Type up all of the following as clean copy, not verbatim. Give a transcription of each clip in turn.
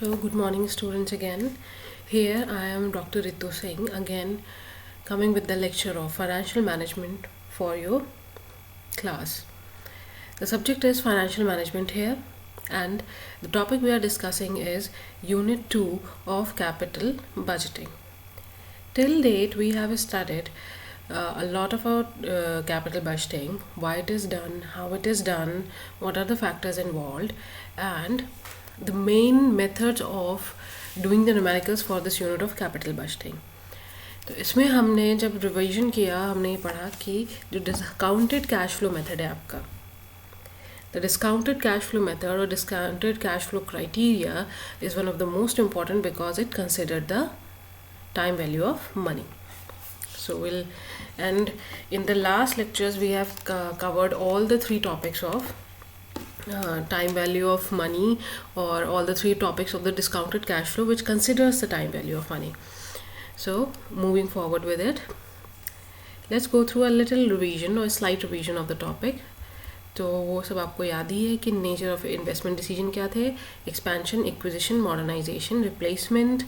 So, good morning, students, again. Here I am Dr. Ritu Singh, again coming with the lecture of financial management for your class. The subject is financial management here, and the topic we are discussing is Unit 2 of Capital Budgeting. Till date, we have studied a lot about capital budgeting, why it is done, how it is done, what are the factors involved, and the main methods of doing the numericals for this unit of capital budgeting. तो इसमें हमने जब revision किया हमने ये पढ़ा कि जो डिस्काउंटेड कैश फ्लो मेथड है आपका, the discounted cash flow method or discounted cash flow criteria is one of the most important because it considered the time value of money. So and in the last lectures we have covered all the three topics of time value of money, or all the three topics of the discounted cash flow which considers the time value of money. So moving forward with it, let's go through a little revision or a slight revision of the topic. तो वो सब आपको याद ही है कि nature of investment decision क्या थे: expansion, acquisition, modernisation, replacement,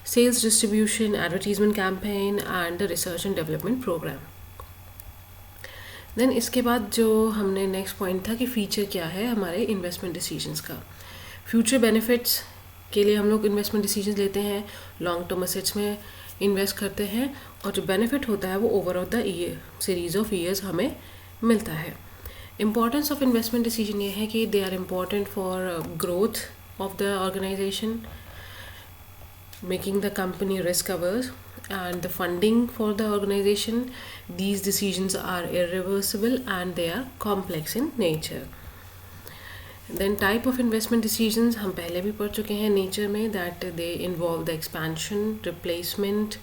sales distribution, advertisement campaign and the research and development programme. Then इसके बाद जो हमने नेक्स्ट पॉइंट था कि फ़ीचर क्या है हमारे इन्वेस्टमेंट डिसीजंस का. फ्यूचर बेनिफिट्स के लिए हम लोग इन्वेस्टमेंट डिसीजंस लेते हैं, लॉन्ग टर्म एसेट्स में इन्वेस्ट करते हैं, और जो बेनिफिट होता है वो over of the year series of years हमें मिलता है. इम्पॉर्टेंस ऑफ इन्वेस्टमेंट डिसीजन ये है कि they are important for growth of the organisation, making the company risk averse, and the funding for the organization. These decisions are irreversible and they are complex in nature. Then type of investment decisions हम पहले भी पढ़ चुके हैं nature में, that they involve the expansion, replacement,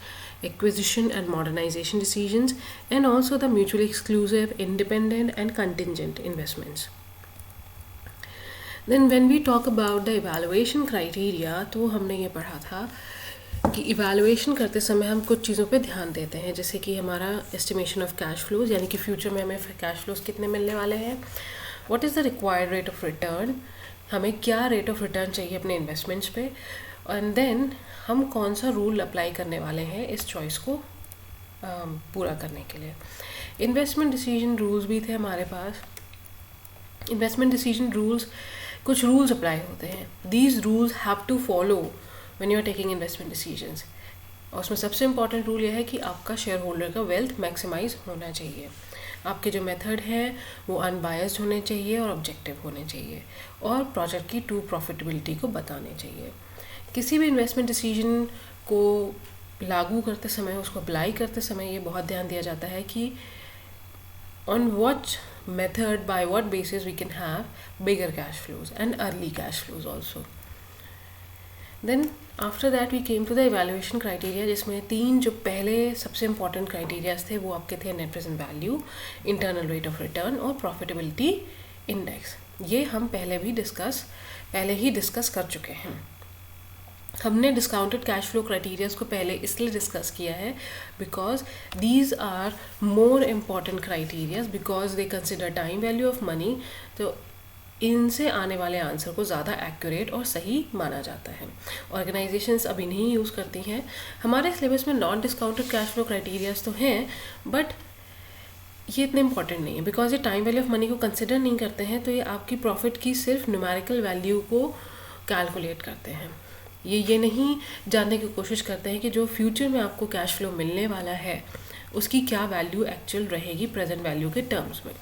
acquisition and modernization decisions, and also the mutually exclusive, independent and contingent investments. Then when we talk about the evaluation criteria, तो हमने ये पढ़ा था कि इवैल्यूएशन करते समय हम कुछ चीज़ों पे ध्यान देते हैं, जैसे कि हमारा एस्टिमेशन ऑफ कैश फ्लोज, यानी कि फ्यूचर में हमें कैश फ्लोज कितने मिलने वाले हैं, what is the required rate of return, हमें क्या रेट ऑफ रिटर्न चाहिए अपने इन्वेस्टमेंट्स पे, एंड देन हम कौन सा रूल अप्लाई करने वाले हैं इस चॉइस को पूरा करने के लिए. इन्वेस्टमेंट डिसीजन रूल्स भी थे हमारे पास. इन्वेस्टमेंट डिसीजन रूल्स, कुछ रूल्स अप्लाई होते हैं. These rules have to follow when you are taking investment decisions. और उसमें सबसे इम्पॉर्टेंट रूल यह है कि आपका शेयर होल्डर का वेल्थ मैक्सिमाइज होना चाहिए. आपके जो मेथड है वो अनबायस्ड होने चाहिए और ऑब्जेक्टिव होने चाहिए, और प्रोजेक्ट की ट्रू प्रॉफिटेबिलिटी को बताने चाहिए. किसी भी इन्वेस्टमेंट डिसीजन को लागू करते समय, उसको अप्लाई करते समय ये बहुत ध्यान दिया जाता है कि on what method, by what basis we can have bigger cash flows and early cash flows also. Then after that we came to the evaluation criteria, जिसमें तीन जो पहले सबसे इम्पॉर्टेंट क्राइटेरियाज थे वो आपके थे: net present value, internal rate of return और प्रॉफिटेबिलिटी इंडेक्स. ये हम पहले ही डिस्कस कर चुके हैं. हमने डिस्काउंटेड कैश फ्लो क्राइटेरियाज को पहले इसलिए डिस्कस किया है because these are more important criterias, because they consider time value of money. तो इनसे आने वाले आंसर को ज़्यादा एक्यूरेट और सही माना जाता है. ऑर्गेनाइजेशंस अभी नहीं यूज़ करती हैं. हमारे सिलेबस में non discounted cash flow criterias तो हैं, बट ये इतने इंपॉर्टेंट नहीं है बिकॉज ये टाइम वैल्यू ऑफ मनी को कंसिडर नहीं करते हैं. तो ये आपकी प्रॉफिट की सिर्फ न्यूमेरिकल वैल्यू को कैलकुलेट करते हैं. ये नहीं जानने की कोशिश करते हैं कि जो फ्यूचर में आपको कैश फ्लो मिलने वाला है उसकी क्या वैल्यू एक्चुअल रहेगी प्रेजेंट वैल्यू के टर्म्स में.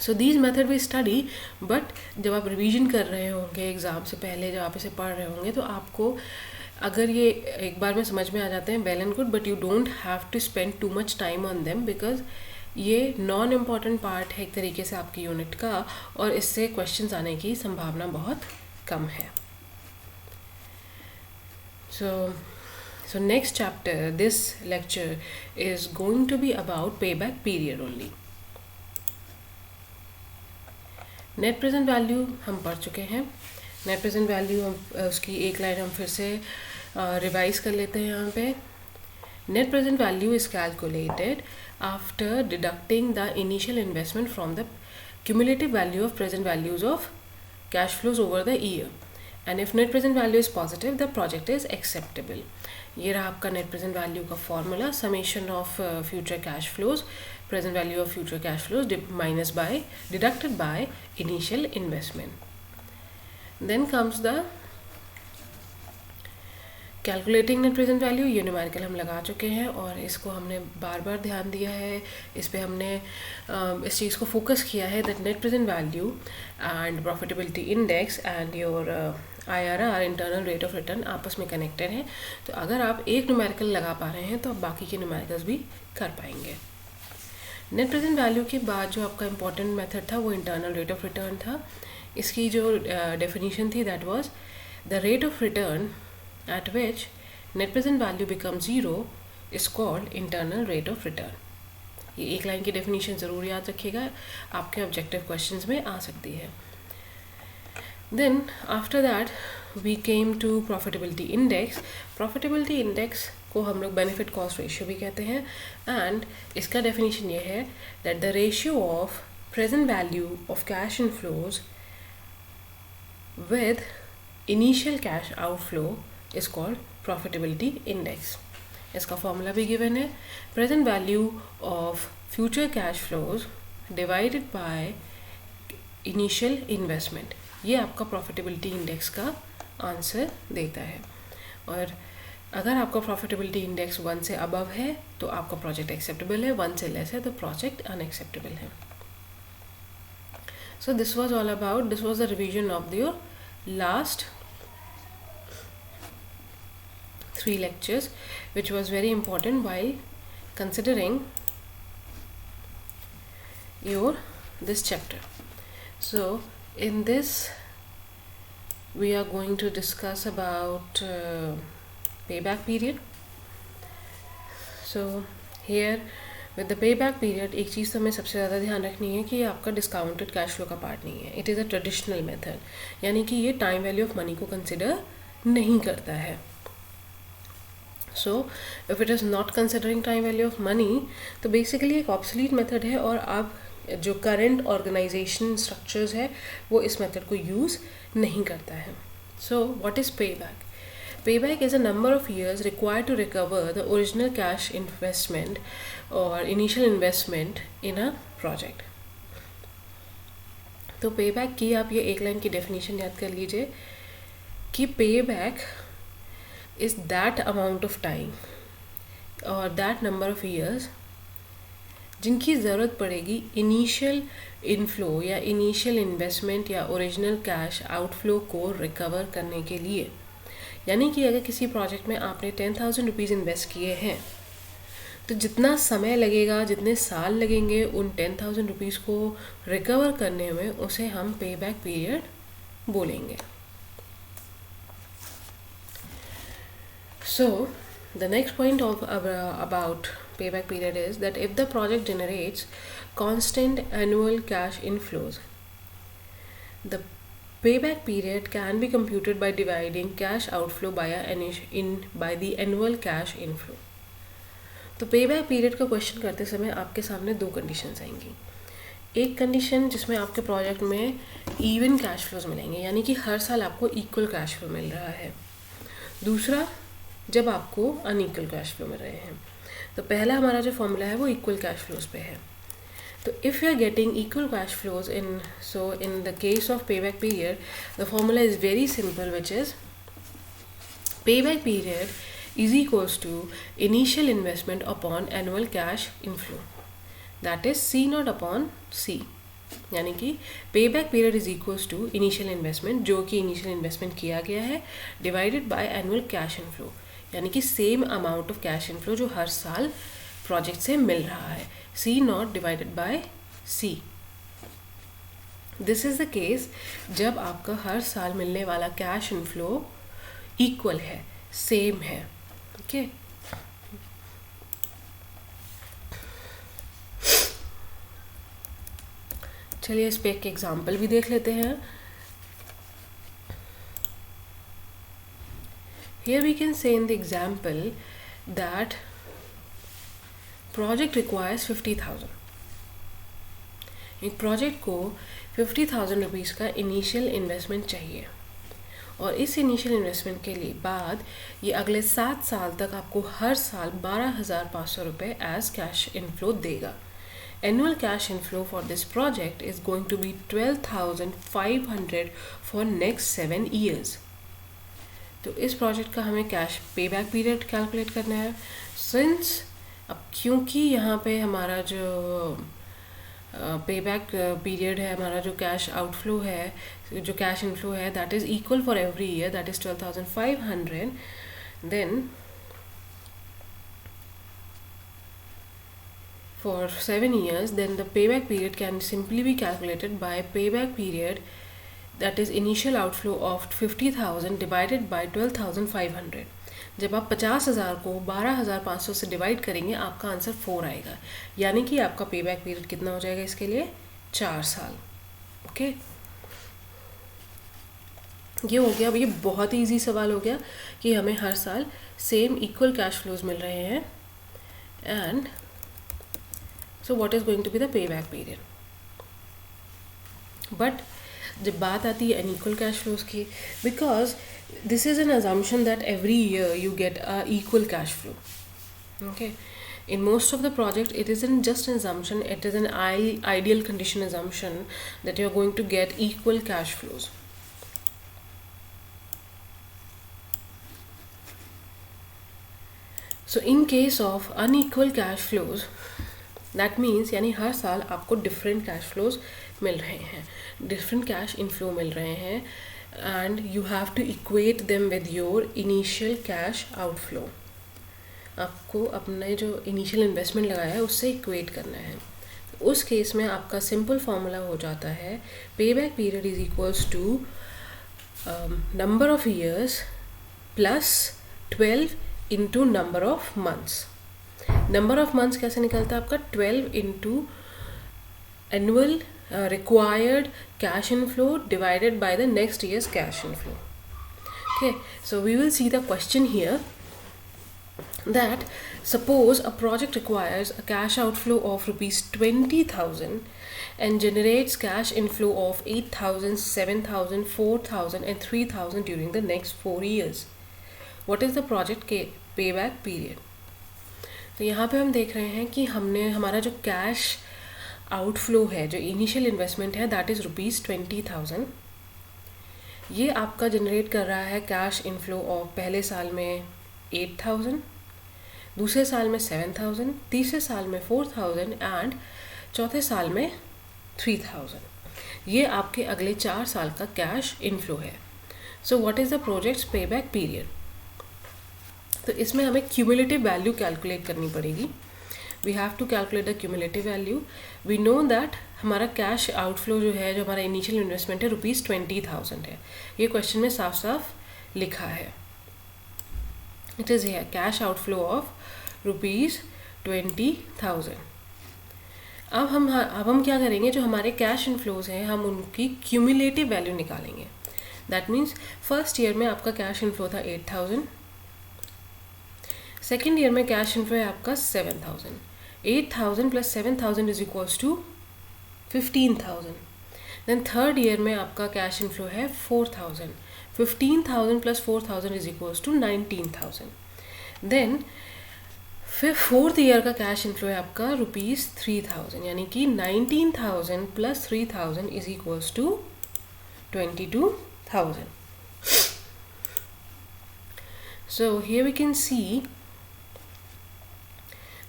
So these method we study, but जब आप रिवीजन कर रहे होंगे एग्ज़ाम से पहले, जब आप इसे पढ़ रहे होंगे, तो आपको अगर ये एक बार में समझ में आ जाते हैं well and good, but you don't have to spend too much time on them because ये नॉन इम्पॉर्टेंट पार्ट है एक तरीके से आपकी यूनिट का, और इससे क्वेश्चंस आने की संभावना बहुत कम है. So next chapter, this lecture is going to be about payback period only. Net present value हम पढ़ चुके हैं. नेट प्रेजेंट वैल्यू उसकी एक लाइन हम फिर से रिवाइज कर लेते हैं यहाँ पे. Net present value is calculated after deducting the initial investment from the cumulative value of present values of cash flows over the year, and if net present value is positive the project is acceptable. ये रहा आपका net present value का formula, summation of future cash flows, present value of future cash flows minus by deducted by initial investment. Then comes the calculating net present value. ये numerical हम लगा चुके हैं और इसको हमने बार बार ध्यान दिया है, इस पे हमने इस चीज़ को फोकस किया है that net present value and profitability index and your IRR internal rate of return आपस में कनेक्टेड हैं। तो अगर आप एक न्यूमेरिकल लगा पा रहे हैं तो आप बाकी के न्यूमेरिकल्स भी कर पाएंगे। नेट प्रेजेंट वैल्यू के बाद जो आपका इम्पॉर्टेंट मेथड था वो इंटरनल रेट ऑफ रिटर्न था। इसकी जो डेफिनीशन थी that was the rate of return at which net present value becomes zero is called internal rate of return। ये एक लाइन की डेफिनेशन ज़रूर याद रखिएगा, आपके ऑब्जेक्टिव क्वेश्चंस में आ सकती है। Then after that we came to profitability index. Profitability index को हम लोग बेनिफिट कॉस्ट रेशियो भी कहते हैं एंड इसका डेफिनेशन ये है that the ratio of present value of cash inflows with initial cash outflow is called profitability index। इसका फॉर्मूला भी गिवन है, present value of future cash flows divided by initial investment. ये आपका profitability index का answer देता है। और अगर आपका प्रॉफिटेबिलिटी इंडेक्स 1 से अबव है तो आपका प्रोजेक्ट एक्सेप्टेबल है, 1 से लेस है तो प्रोजेक्ट अनएक्सेप्टेबल है। So this was all about, this was the revision of your last 3 lectures, which was very important while considering this chapter. So in this we are going to discuss about payback period. So here with the payback period एक चीज़ तो हमें सबसे ज़्यादा ध्यान रखनी है कि ये आपका डिस्काउंटेड कैश फ्लो का पार्ट नहीं है। It is a traditional method, यानी कि ये टाइम वैल्यू ऑफ मनी को कंसिडर नहीं करता है। So if it is not considering time value of money तो बेसिकली एक ऑब्सोलीट मेथड है और आप जो करंट ऑर्गेनाइजेशन स्ट्रक्चर्स है वो इस मेथड को यूज़ नहीं करता है। So what is payback? Payback is a number of years required to recover the original cash investment और initial investment in a project. तो पेबैक की आप ये एक लाइन की डेफिनेशन याद कर लीजिए कि payback is that amount of time or that number of years जिनकी ज़रूरत पड़ेगी इनिशियल इनफ्लो या इनिशियल इन्वेस्टमेंट या ओरिजिनल कैश आउटफ्लो को रिकवर करने के लिए। यानी कि अगर किसी प्रोजेक्ट में आपने 10,000 रुपीज़ इन्वेस्ट किए हैं तो जितना समय लगेगा, जितने साल लगेंगे उन 10,000 रुपीज़ को रिकवर करने में, उसे हम पे बैक पीरियड बोलेंगे। So the next point about payback period is that if the project generates constant annual cash inflows, the payback period can be computed by dividing cash outflow by the annual cash inflow। तो payback period का question करते समय आपके सामने 2 conditions आएंगी। एक condition जिसमें आपके प्रोजेक्ट में इवन कैश फ्लोज मिलेंगे, यानी कि हर साल आपको इक्वल कैश फ्लो मिल रहा है। दूसरा, जब आपको अनइक्वल कैश फ्लो मिल रहे हैं। तो पहला हमारा जो फॉर्मूला है वो इक्वल कैश फ्लोज पे है। तो if you are getting equal cash flows in the case of payback period, the formula is very simple, which is payback period is equals to initial investment upon annual cash inflow, that is C naught upon C। यानी कि payback period is equals to initial investment, जो कि initial investment किया गया है, divided by annual cash inflow, यानी कि same amount of cash inflow जो हर साल प्रोजेक्ट से मिल रहा है, C not divided by C। This is the case जब आपका हर साल मिलने वाला कैश इनफ्लो इक्वल है, सेम है। ओके, चलिए इस पे एक एग्जाम्पल भी देख लेते हैं। Here we can say in the example that project requires 50,000। एक प्रोजेक्ट को 50,000 रुपीज़ का इनिशियल इन्वेस्टमेंट चाहिए और इस इनिशियल इन्वेस्टमेंट के लिए बाद ये अगले 7 साल तक आपको हर साल 12,500 रुपये एज कैश इनफ्लो देगा. Annual cash inflow for this project is going to be 12,500 for next 7 years. तो इस प्रोजेक्ट का हमें कैश पे बैक पीरियड कैलकुलेट करना है. सिंस अब क्योंकि यहाँ पे हमारा जो पे बैक पीरियड है, हमारा जो कैश आउटफ्लो है, जो कैश इनफ्लो है, that is equal for every year, that is 12,500. Then for 7 years, then the payback period can simply be calculated by payback period, that is initial outflow of 50,000 divided by 12,500. जब आप 50,000 को 12,500 से divide करेंगे आपका answer 4 आएगा. यानी कि आपका पेबैक पीरियड कितना हो जाएगा इसके लिए? 4 साल. ओके, ये हो गया. अब ये बहुत ही ईजी सवाल हो गया कि हमें हर साल सेम इक्वल कैश फ्लोज मिल रहे हैं. And so what is going to be the payback period. But जब बात आती है unequal cash flows की, because this is an assumption that every year you get a equal cash flow. Okay, in most of the project it isn't just an assumption, it is an ideal condition assumption that you are going to get equal cash flows. So in case of unequal cash flows, that means यानी हर साल आपको different cash flows मिल रहे हैं, different cash inflow मिल रहे हैं, and you have to equate them with your initial cash outflow. आपको अपने जो इनिशियल इन्वेस्टमेंट लगाया है उससे इक्वेट करना है. उस केस में आपका सिंपल फार्मूला हो जाता है पे back period is equals to number of years plus 12 into number of months. Number of months कैसे निकलता है आपका? 12 into annual required cash inflow divided by the next years cash inflow. Okay, so we will see the question here that suppose a project requires a cash outflow of rupees 20,000 and generates cash inflow of 8,000, 7,000, 4,000 and 3,000 during the next 4 years. What is the project payback period? तो यहाँ पे हम देख रहे हैं कि हमने हमारा जो कैश आउटफ्लो है, जो इनिशियल इन्वेस्टमेंट है, दैट इज़ रुपीज़ 20,000. ये आपका जनरेट कर रहा है कैश इनफ्लो ऑफ पहले साल में 8,000, दूसरे साल में 7,000, तीसरे साल में 4,000 एंड चौथे साल में 3,000. ये आपके अगले 4 साल का कैश इनफ्लो है. So what is the projects payback period? तो इसमें हमें क्यूमुलेटिव वैल्यू कैलकुलेट करनी पड़ेगी. We have to calculate the cumulative value. We know that हमारा कैश आउटफ्लो जो है, जो हमारा इनिशियल इन्वेस्टमेंट है, रुपीज़ 20,000 है. ये क्वेश्चन में साफ साफ लिखा है. It is here cash outflow of rupees 20,000. अब हम क्या करेंगे, जो हमारे कैश इनफ्लोज हैं हम उनकी क्यूमुलेटिव वैल्यू निकालेंगे. दैट मीन्स फर्स्ट ईयर में आपका कैश इनफ्लो था 8,000, सेकेंड ईयर में कैश इनफ्लो है आपका 7,000. 8,000 plus 7,000 is equals to 15,000. Then third year में आपका कैश इनफ्लो है 4,000. 15,000 plus 4,000 is equals to 19,000. Then फिर फोर्थ ईयर का कैश इनफ्लो है आपका रुपीज़ 3,000, यानी कि 19,000 plus 3,000 is equals to 22,000. So here we can सी,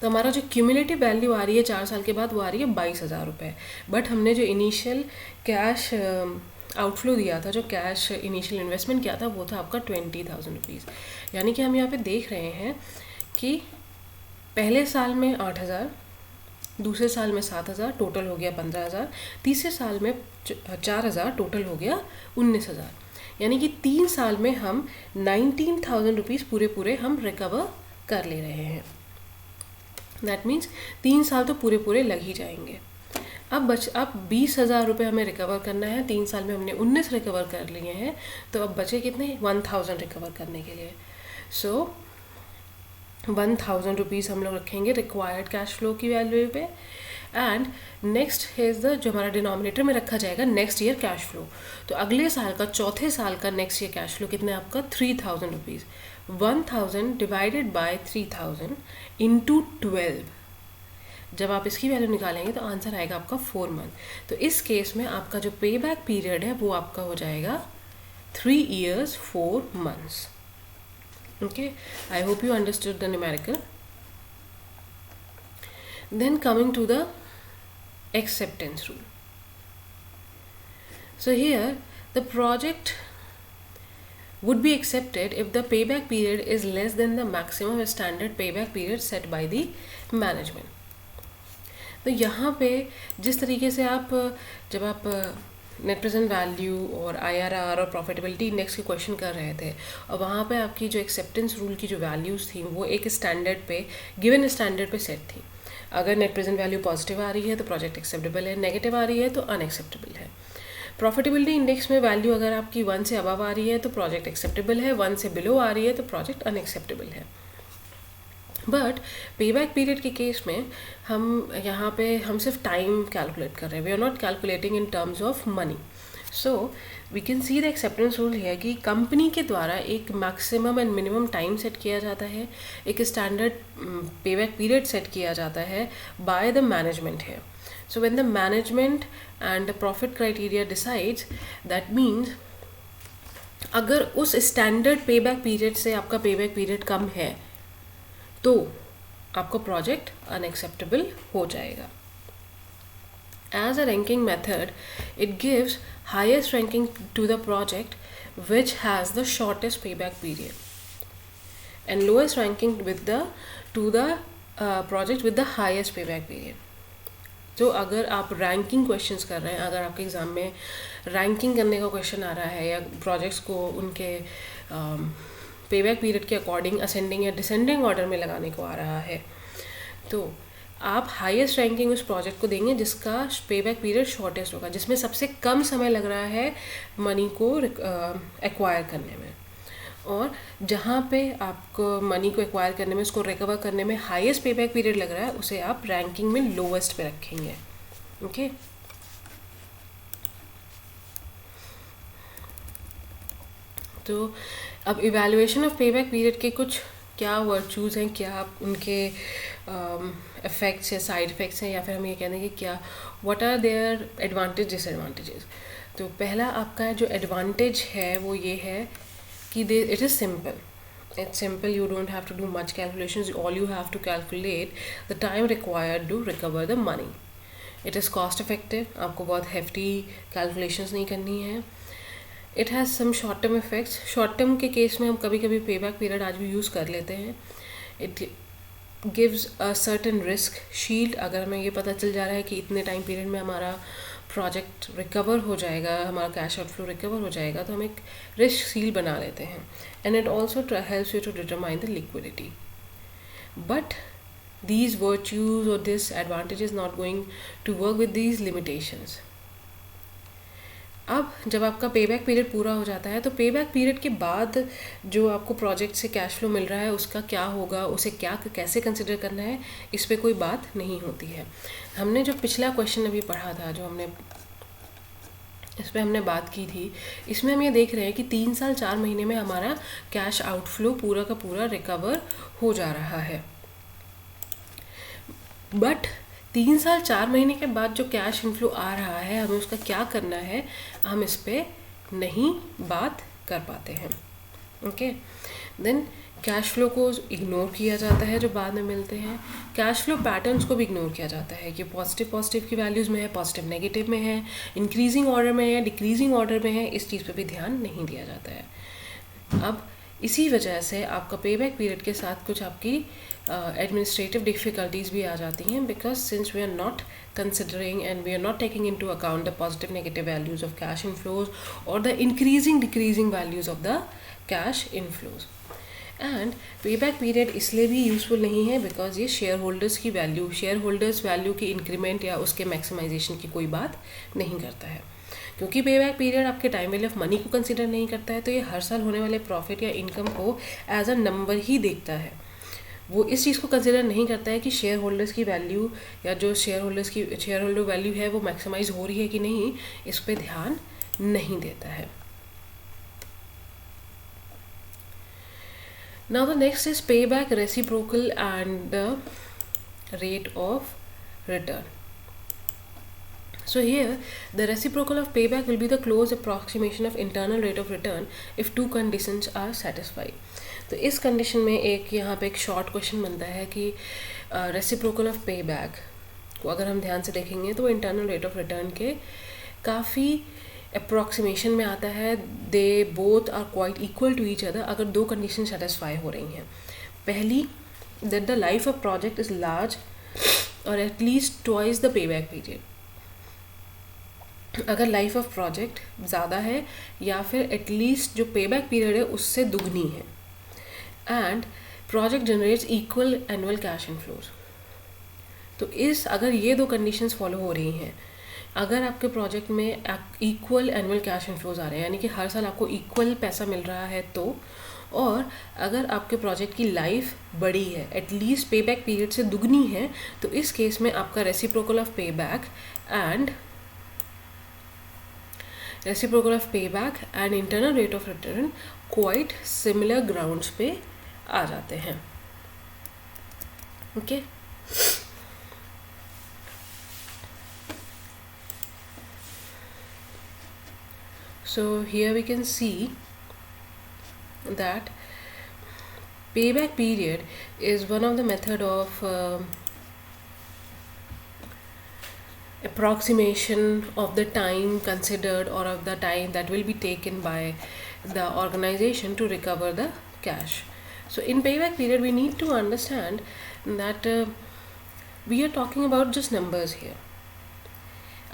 तो हमारा जो क्यूमुलेटिव वैल्यू आ रही है 4 साल के बाद वो आ रही है 22,000 रुपये. बट हमने जो इनिशियल कैश आउटफ्लो दिया था, जो कैश इनिशियल इन्वेस्टमेंट किया था, वो था आपका 20,000 रुपीज़. यानी कि हम यहाँ पे देख रहे हैं कि पहले साल में 8,000, दूसरे साल में 7,000, टोटल हो गया 15,000, तीसरे साल में 4,000, टोटल हो गया 19,000. यानी कि 3 साल में हम 19,000 रुपीज़ पूरे हम रिकवर कर ले रहे हैं. दैट मीन्स 3 साल तो पूरे लग ही जाएंगे. अब 20,000 रुपये हमें रिकवर करना है. 3 साल में हमने 19 रिकवर कर लिए हैं, तो अब बचे कितने? 1,000 रिकवर करने के लिए. सो 1,000 रुपीज़ हम लोग रखेंगे रिक्वायर्ड कैश फ्लो की वैल्यू पे, एंड नेक्स्ट इज द जो हमारा डिनोमिनेटर में रखा जाएगा नेक्स्ट ईयर कैश फ्लो। तो अगले साल का चौथे साल का नेक्स्ट ईयर कैश फ्लो कितना है आपका 3000 रुपीज़। 1000 डिवाइडेड बाय 3000 इंटू 12, जब आप इसकी वैल्यू निकालेंगे तो आंसर आएगा आपका 4 मंथ। तो इस केस में आपका जो पे बैक पीरियड है वो आपका हो जाएगा 3 years 4 months। Okay, I hope you understood the numerical. Then coming to the acceptance rule. So here the project would be accepted if the payback period is less than the maximum standard payback period set by the management. तो यहाँ पे जिस तरीके से आप जब आप net present value और IRR और प्रॉफिटेबिलिटी इंडेक्स के क्वेश्चन कर रहे थे और वहाँ पे आपकी जो एक्सेप्टेंस रूल की जो वैल्यूज़ थी वो एक स्टैंडर्ड पे गिवन स्टैंडर्ड पे सेट थी। अगर नेट प्रेजेंट वैल्यू पॉजिटिव आ रही है तो प्रोजेक्ट एक्सेप्टेबल है, नेगेटिव आ रही है तो अनएक्सेप्टेबल है। प्रॉफिटेबिलिटी इंडेक्स में वैल्यू अगर आपकी 1 से अबव आ रही है तो प्रोजेक्ट एक्सेप्टेबल है, 1 से बिलो आ रही है तो प्रोजेक्ट अनएक्सेप्टेबल है। बट पेबैक पीरियड के केस में हम यहाँ पे हम सिर्फ टाइम कैलकुलेट कर रहे हैं, we are not calculating in terms of money. So we can see the acceptance rule है कि कंपनी के द्वारा एक maximum and minimum time set किया जाता है, एक स्टैंडर्ड पेबैक पीरियड सेट किया जाता है बाय द मैनेजमेंट है। So when the management and the profit criteria decides, that means अगर उस स्टैंडर्ड पेबैक पीरियड से आपका पेबैक पीरियड कम है तो आपका प्रोजेक्ट अनएक्सेप्टेबल हो जाएगा। As a ranking method it gives highest ranking to the project which has the shortest payback period and lowest ranking with the to the project with the highest payback period. तो अगर आप ranking questions कर रहे हैं, अगर आपके exam में ranking करने का क्वेश्चन आ रहा है या प्रोजेक्ट्स को उनके पेबैक पीरियड के अकॉर्डिंग असेंडिंग या डिसेंडिंग ऑर्डर में लगाने को आ रहा है, तो आप हाईएस्ट रैंकिंग उस प्रोजेक्ट को देंगे जिसका पेबैक पीरियड शॉर्टेस्ट होगा, जिसमें सबसे कम समय लग रहा है मनी को एक्वायर करने में। और जहाँ पे आपको मनी को एक्वायर करने में, उसको रिकवर करने में हाईएस्ट पेबैक पीरियड लग रहा है, उसे आप रैंकिंग में लोवेस्ट पे रखेंगे। ओके, तो अब इवैल्यूएशन ऑफ पेबैक पीरियड के कुछ क्या वर्चूज़ हैं, क्या उनके इफ़ेक्ट्स या साइड इफ़ेक्ट्स हैं, या फिर हम ये कहते हैं कि क्या what are their advantage disadvantages. तो पहला आपका जो एडवांटेज है वो ये है कि it is simple, it's simple, you don't have to do much calculations, all you have to calculate the time required to recover the money. It is cost effective, आपको बहुत hefty calculations नहीं करनी है। It has some short term effects. Short term के case में हम कभी कभी पेबैक पीरियड आज भी यूज़ कर लेते हैं। It gives a certain risk shield. अगर हमें ये पता चल जा रहा है कि इतने टाइम पीरियड में हमारा प्रोजेक्ट रिकवर हो जाएगा, हमारा कैश आउटफ्लो रिकवर हो जाएगा, तो हम एक रिस्क शील्ड बना लेते हैं। And it also helps you to determine the liquidity. But these virtues or this advantage is not going to work with these limitations. अब जब आपका पेबैक पीरियड पूरा हो जाता है तो पेबैक पीरियड के बाद जो आपको प्रोजेक्ट से कैश फ्लो मिल रहा है उसका क्या होगा, उसे क्या कैसे कंसिडर करना है, इस पे कोई बात नहीं होती है। हमने जो पिछला क्वेश्चन अभी पढ़ा था, जो हमने इस पर हमने बात की थी, इसमें हम ये देख रहे हैं कि 3 साल 4 महीने में हमारा कैश आउटफ्लो पूरा का पूरा रिकवर हो जा रहा है। बट 3 साल 4 महीने के बाद जो कैश इनफ्लो आ रहा है, हमें उसका क्या करना है, हम इस पर नहीं बात कर पाते हैं। ओके, देन कैश फ्लो को इग्नोर किया जाता है जो बाद में मिलते हैं। कैश फ्लो पैटर्न्स को भी इग्नोर किया जाता है कि पॉजिटिव की वैल्यूज़ में है, पॉजिटिव नेगेटिव में है, इंक्रीजिंग ऑर्डर में है, डिक्रीजिंग ऑर्डर में है, इस चीज़ पे भी ध्यान नहीं दिया जाता है। अब इसी वजह से आपका पेबैक पीरियड के साथ कुछ आपकी एडमिनिस्ट्रेटिव डिफ़िकल्टीज़ भी आ जाती हैं, because since we are not considering and we are not taking into account the positive negative values of cash inflows or the increasing decreasing values of the cash inflows. And payback period इसलिए भी useful नहीं है because ये share holders value की increment या उसके maximisation की कोई बात नहीं करता है। क्योंकि पेबैक पीरियड आपके टाइम वैल्यू ऑफ मनी को कंसिडर नहीं करता है, तो ये हर साल होने वाले प्रॉफिट या इनकम को एज अ नंबर ही देखता है। वो इस चीज़ को कंसिडर नहीं करता है कि शेयर होल्डर्स की वैल्यू या जो शेयर होल्डर वैल्यू है वो मैक्सिमाइज हो रही है कि नहीं, इस पर ध्यान नहीं देता है. Now the next is payback, reciprocal and the rate of return. So here the reciprocal of payback will be the close approximation of internal rate of return if two conditions are satisfied. तो इस condition में एक यहाँ पे एक short question बनता है कि रेसिप्रोकल ऑफ पे बैक को अगर हम ध्यान से देखेंगे तो इंटरनल रेट ऑफ रिटर्न के काफ़ी अप्रॉक्सीमेशन में आता है. They both are quite equal to each other अगर दो कंडीशन सेटिस्फाई हो रही हैं. पहली, that the life of project is large और एटलीस्ट ट्वाइस द पे बैक पीरियड. अगर लाइफ ऑफ प्रोजेक्ट ज़्यादा है या फिर एटलीस्ट जो पे बैक पीरियड है उससे दुगनी है. And project generates equal annual cash inflows. तो इस अगर ये दो कंडीशंस फॉलो हो रही हैं, अगर आपके प्रोजेक्ट में इक्वल एनुअल कैश इनफ्लोज आ रहे हैं यानी कि हर साल आपको इक्वल पैसा मिल रहा है तो, और अगर आपके प्रोजेक्ट की लाइफ बड़ी है, एटलीस्ट पे बैक पीरियड से दुगनी है, तो इस केस में आपका reciprocal of pay back and internal rate of return quite similar grounds पे आ जाते हैं. Okay So here we can see that payback period is one of the method of approximation of the time considered or of the time that will be taken by the organization to recover the cash. So in payback period we need to understand that we are talking about just numbers here.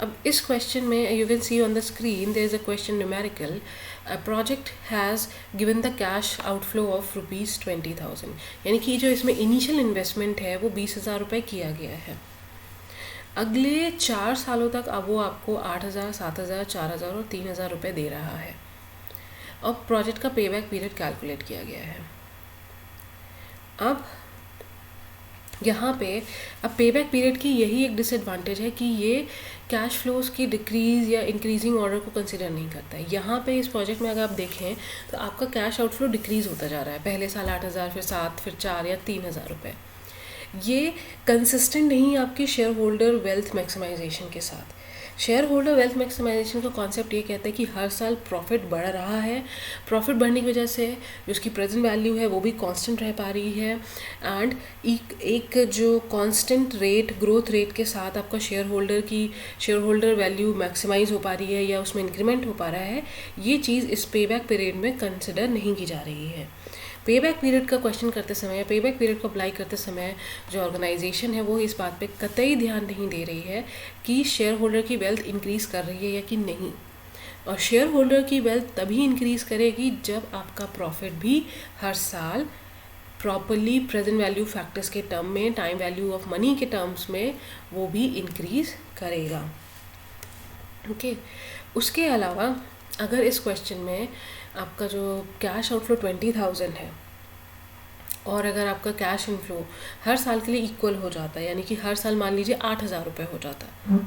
अब इस question में you can see on the screen there is a question numerical. A project has given the cash outflow of ₹20,000 यानी कि जो इसमें initial investment है वो 20,000 रुपये किया गया है. अगले 4 सालों तक अब वो आपको 8,000, 7,000, 4,000 और 3,000 रुपये दे रहा है. अब प्रोजेक्ट का पेबैक पीरियड कैलकुलेट किया गया है. अब यहाँ पे अब पेबैक पीरियड की यही एक डिसएडवांटेज है कि ये कैश फ्लोज की डिक्रीज़ या इंक्रीजिंग ऑर्डर को कंसिडर नहीं करता है. यहाँ पे इस प्रोजेक्ट में अगर आप देखें तो आपका कैश आउटफ्लो डिक्रीज़ होता जा रहा है. पहले साल 8,000, फिर 7, फिर 4 या 3,000 रुपये. ये कंसिस्टेंट नहीं आपके शेयर होल्डर वेल्थ मैक्सिमाइजेशन के साथ. शेयर होल्डर वेल्थ मैक्सिमाइजेशन का कॉन्सेप्ट ये कहता है कि हर साल प्रॉफिट बढ़ रहा है. प्रॉफिट बढ़ने की वजह से जो उसकी प्रेजेंट वैल्यू है वो भी कांस्टेंट रह पा रही है. एंड एक जो कांस्टेंट रेट, ग्रोथ रेट के साथ आपका शेयर होल्डर वैल्यू मैक्सिमाइज हो पा रही है या उसमें इंक्रीमेंट हो पा रहा है. ये चीज़ इस पेबैक पीरियड में कंसिडर नहीं की जा रही है. पेबैक पीरियड का क्वेश्चन करते समय, पेबैक पीरियड को अप्लाई करते समय जो ऑर्गेनाइजेशन है वो इस बात पे कतई ध्यान नहीं दे रही है कि शेयर होल्डर की वेल्थ इंक्रीज़ कर रही है या कि नहीं. और शेयर होल्डर की वेल्थ तभी इंक्रीज़ करेगी जब आपका प्रॉफिट भी हर साल प्रॉपरली प्रेजेंट वैल्यू फैक्टर्स के टर्म में, टाइम वैल्यू ऑफ मनी के टर्म्स में वो भी इंक्रीज़ करेगा. ओके उसके अलावा अगर इस क्वेश्चन में आपका जो कैश आउटफ्लो 20,000 है और अगर आपका कैश इनफ्लो हर साल के लिए इक्वल हो जाता है, यानी कि हर साल मान लीजिए 8,000 रुपये हो जाता है,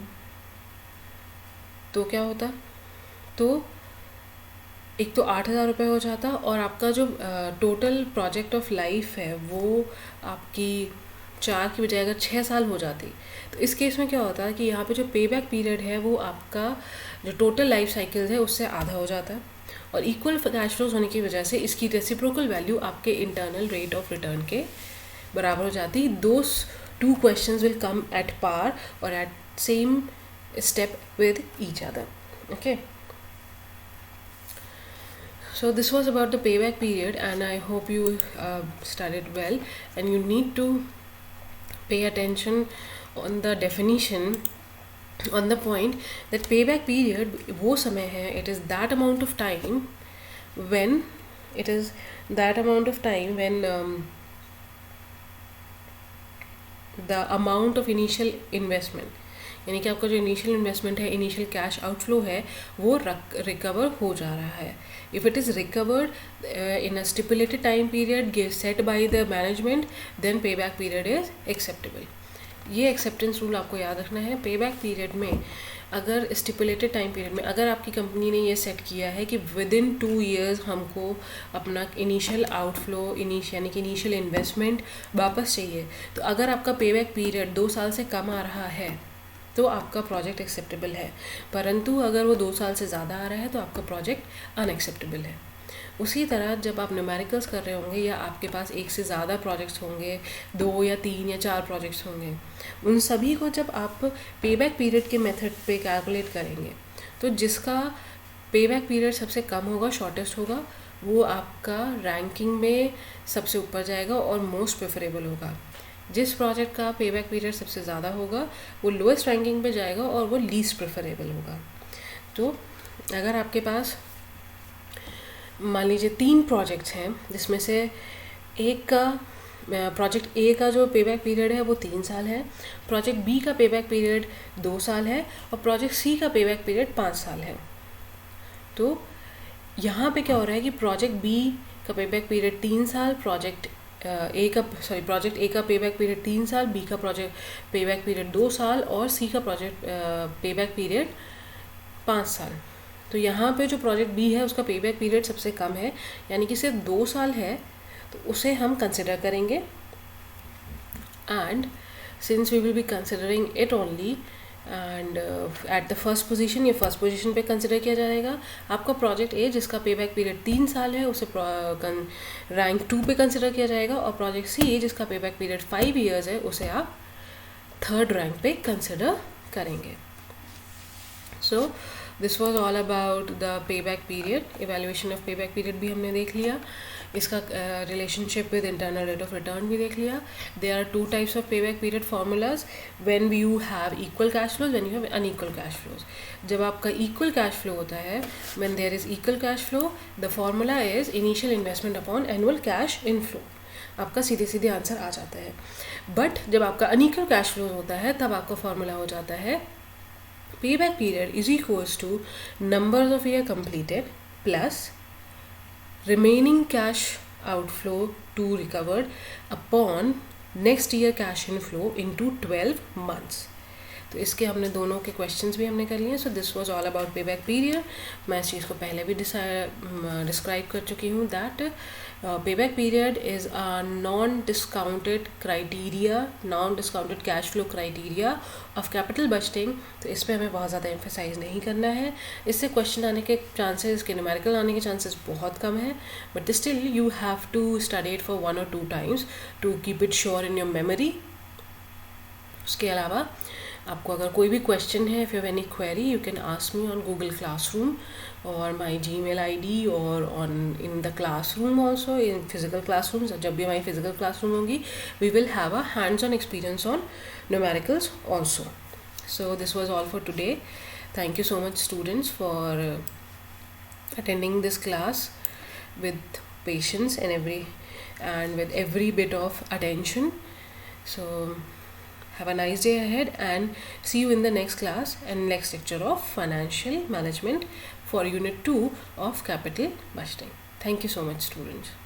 तो क्या होता? तो एक तो 8,000 रुपये हो जाता और आपका जो टोटल प्रोजेक्ट ऑफ लाइफ है वो आपकी 4 की बजाय अगर 6 साल हो जाती, तो इस केस में क्या होता है कि यहाँ पे जो पेबैक पीरियड है वो आपका जो टोटल लाइफ साइकिल है उससे आधा हो जाता है. और इक्वल कैश फ्लोज होने की वजह से इसकी रेसिप्रोकल वैल्यू आपके इंटरनल रेट ऑफ रिटर्न के बराबर हो जाती. Those two questions will come at par और at same step with each other. Okay so this was about the payback period and I hope you studied well, and you need to pay attention on the definition, on the point that payback period वो समय है, it is that amount of time when the amount of initial investment यानी कि आपका जो initial investment है, initial cash outflow है, वो रिकवर हो जा रहा है. If it is recovered in a stipulated time period set by the management, then pay back period is acceptable. ये एक्सेप्टेंस रूल आपको याद रखना है. पे बैक पीरियड में अगर स्टिपुलेटेड टाइम पीरियड में अगर आपकी कंपनी ने ये सेट किया है कि विद इन 2 ईयर्स हमको अपना इनिशियल आउटफ्लो यानी कि इनिशियल इन्वेस्टमेंट वापस चाहिए, तो अगर आपका पे बैक पीरियड 2 साल से कम आ रहा है तो आपका प्रोजेक्ट एक्सेप्टेबल है. परंतु अगर वो 2 साल से ज़्यादा आ रहा है तो आपका प्रोजेक्ट अनएक्सेप्टेबल है. उसी तरह जब आप न्यूमेरिकल्स कर रहे होंगे या आपके पास एक से ज़्यादा प्रोजेक्ट्स होंगे, 2 या 3 या 4 प्रोजेक्ट्स होंगे, उन सभी को जब आप पे बैक पीरियड के मेथड पे कैलकुलेट करेंगे तो जिसका पे बैक पीरियड सबसे कम होगा, शॉर्टेस्ट होगा, वो आपका रैंकिंग में सबसे ऊपर जाएगा और मोस्ट प्रेफरेबल होगा. जिस प्रोजेक्ट का पे बैक पीरियड सबसे ज़्यादा होगा वो लोएस्ट रैंकिंग पे जाएगा और वो लीस्ट प्रेफरेबल होगा. तो अगर आपके पास मान लीजिए 3 प्रोजेक्ट्स हैं जिसमें से एक का प्रोजेक्ट ए का जो पे बैक पीरियड है वो 3 साल है, प्रोजेक्ट बी का पे बैक पीरियड 2 साल है और प्रोजेक्ट सी का पे बैक पीरियड 5 साल है. तो यहाँ पे क्या हो रहा है कि प्रोजेक्ट बी का पे बैक पीरियड 3 साल, प्रोजेक्ट ए का पे बैक पीरियड 3 साल, बी का प्रोजेक्ट पे बैक पीरियड 2 साल और सी का प्रोजेक्ट पे बैक पीरियड 5 साल. तो यहाँ पे जो प्रोजेक्ट बी है उसका पे बैक पीरियड सबसे कम है, यानी कि सिर्फ 2 साल है, तो उसे हम कंसिडर करेंगे. And since we will be considering it only and at the first position, ये फर्स्ट पोजीशन पे कंसिडर किया जाएगा. आपका प्रोजेक्ट ए जिसका पे बैक पीरियड 3 साल है उसे रैंक 2 पे कंसिडर किया जाएगा और प्रोजेक्ट सी जिसका पे बैक पीरियड 5 ईयर्स है उसे आप 3rd रैंक पे कंसिडर करेंगे. So this was all about the पे back period. Evaluation of pay back period भी हमने देख लिया, इसका relationship with internal rate of return भी देख लिया. There are 2 types of pay back period formulas, when you have equal cash flows, when you have unequal cash flows. जब आपका इक्वल कैश फ्लो होता है, when there is equal cash flow, the formula is initial investment upon annual cash inflow. आपका सीधे सीधे answer आ जाता है. But जब आपका अनइक्वल कैश फ्लो होता है तब आपका फार्मूला हो जाता है payback period is equals to numbers of year completed plus remaining cash outflow to recovered upon next year cash inflow into 12 months. तो इसके हमने दोनों के क्वेश्चंस भी हमने कर लिए. So this was all about पे बैक पीरियड. मैं इस चीज़ को पहले भी डिस्क्राइब कर चुकी हूँ दैट पे back period is a non discounted criteria, non discounted cash flow criteria of capital budgeting. तो इस पर हमें बहुत ज़्यादा एम्फेसाइज नहीं करना है. इससे क्वेश्चन आने के चांसेस, इसके न्यूमेरिकल आने के चांसेस बहुत कम है, but still you have to study it for 1 or 2 times to keep it sure in your memory. उसके अलावा आपको अगर कोई भी क्वेश्चन है, if you have any query, you can ask me on Google classroom और माई जीमेल आईडी और on in the classroom also, in physical classroom. जब भी हमारी फिजिकल क्लासरूम होगी we will have a hands on experience on numericals also. So this was all for today. Thank you so much students for attending this class with patience and with every bit of attention. So have a nice day ahead and see you in the next class and next lecture of financial management for unit 2 of capital budgeting. Thank you so much students.